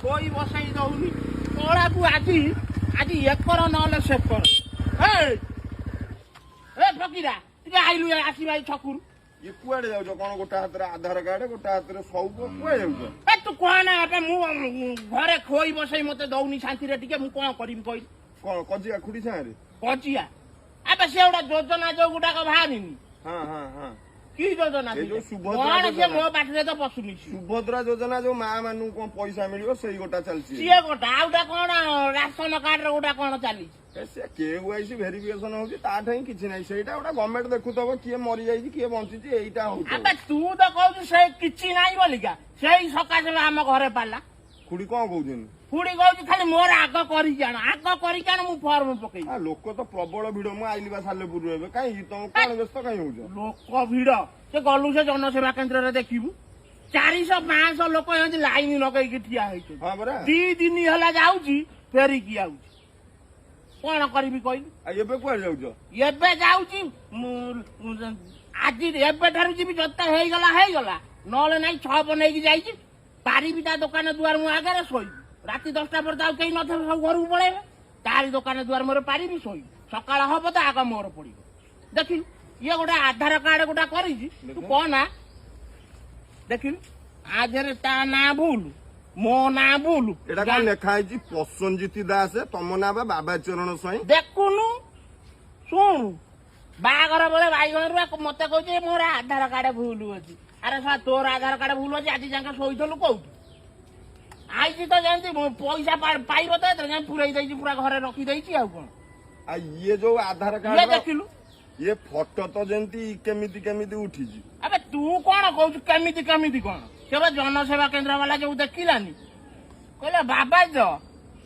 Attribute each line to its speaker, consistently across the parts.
Speaker 1: खोई बसाई दौनी कला को आज एकर नले सेकर ए फकीरा टिके आइलु आसी भाई छकुरु
Speaker 2: ये कुआडे जाउछ कोन गोटा हाथ रे आधार कार्ड गोटा हाथ रे सब कुआडे जाउछ
Speaker 1: ए तू कोना आपे मु घरे खोई बसाई मते दौनी शांति रे टिके मु कोन करिम कहि
Speaker 2: कोन कजिया खुडी सारे
Speaker 1: कजिया आबे सेउडा योजना जो गुटा को भारिनी
Speaker 2: हां हां हां
Speaker 1: की योजना
Speaker 2: ए जो सुभद्रा
Speaker 1: कोन से मो बाटरे तो पसुनी
Speaker 2: सुभद्रा योजना जो मां मानु कोन पैसा मिलियो सेही गोटा चलची
Speaker 1: सिए गोटा आउटा कोन राशन कार्ड रे गोटा कोन चाली
Speaker 2: से केवाईसी भेरिफिकेशन होची ताठ ही किछि नै सेटा गोटा गवर्नमेंट देखुतबो किए मरि जाईची किए बंचिची एइटा होत
Speaker 1: अबे तू तो कहू से किछि नाही बोलिका सेही सकासे हम घरे पाला
Speaker 2: खुडी कोन कहउछन
Speaker 1: खुडी कहू खाली मोर आग करी जान मु फॉर्म पकई
Speaker 2: आ लोक तो प्रबल भिड़ मु आइली बा सालेपुर रे काई तुम कोन व्यस्त काई होछ
Speaker 1: लोक भिड़ से गलु से जनसेवा केंद्र रे देखिबु 400-500 लोक एंती लाइन लगई के ठिया होइछ
Speaker 2: हां बरा
Speaker 1: 2 दिन हला जाउची फेरी की आउची कोन करबी कहि
Speaker 2: आ एबे कोन जाउछ
Speaker 1: एबे जाउची आज एबे ठारु जी जत्ता हेई गला नले नाही 6 बनै की जाईची पारी बिटा दुकान दुआर मु आगे सोई राति 10टा पर जाउ केई नथे सब घर पळेबे तारी दुकान दुआर मोर पारी भी सोई सकाळ हबो त आगा मोर पडिबो देखि ये गोटा आधार कार्ड गोटा करिची तू कोना देखि आधार ता ना भूल मो ना भूल
Speaker 2: एटा का लेखा आइची प्रसन्नजीत दास तम ना बाबा चरण साई
Speaker 1: देखुनु सुन बागर बेले भाईगण मते कहजे मोर आधार कार्ड भूल अछि अरे सा तोर आधार कार्ड भूल अछि आज जांका सोइथलु कोउठी आइची तो जानती पैसा पाइबो तो एतरे पुराई दैची पूरा घरे रखी दैची आ कोन
Speaker 2: आ ये जो आधार कार्ड
Speaker 1: ये देखिलु
Speaker 2: ये फोटो तो जेंती केमिति उठीची
Speaker 1: अबे तू कोन कहू केमिति कोन सेवा जनसेवा केंद्र वाला जो देखिलानी कहले बाबा जो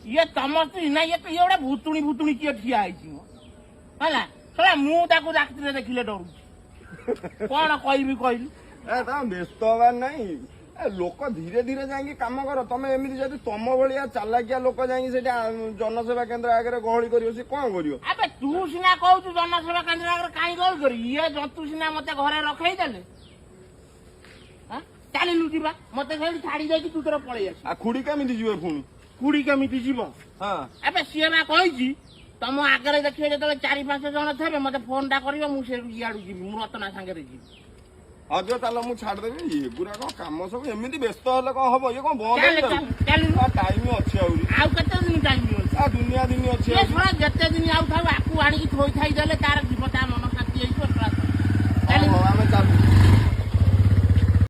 Speaker 1: ये तमस्ती ना ये एवडा भूतुणी किए ठिया आइची हला सला मु ताकू रात्रि देखिले डरू कोन कहबी कहलु
Speaker 2: ए ता व्यस्त हवा नहीं लोक धीरे धीरे जाएंगे काम कर तमे एमिति जदी तम भलिया चालाकिया लोक जाएंगे सेटा जनसेवा केंद्र आगे गहली करियो से कोन करियो
Speaker 1: अबे तू सिना कहू जनसेवा केंद्र आगे काई गहली करी ये जंतु सिना मते घरे रखै देले हां चाली लुटिबा मते सेठी छाडी जाई तू तोर पळै आसी
Speaker 2: आ खुडी केमिति जीवे पुनी
Speaker 1: खुडी केमिति जीव
Speaker 2: हां
Speaker 1: अबे सिएना कहिची तम आगे देखिए जतले 4-5 जण थेबे मते फोन टा करियो मु से याडू जीवी मु रतना संगे रे जीवी
Speaker 2: अजो ताला मु छाड़ देबी ये गुरा को काम सब एमिति व्यस्त होले को हबो ये को बंद
Speaker 1: चल
Speaker 2: टाइम अछि आउरी
Speaker 1: आउ कते दिन टाइम अछि
Speaker 2: आ दुनिया दिन अछि
Speaker 1: ये थोड़ा जते दिन आउ थाउ आकू आनी की थोई थाई देले तार जीवता मन शांति होइछो
Speaker 2: चल हम चल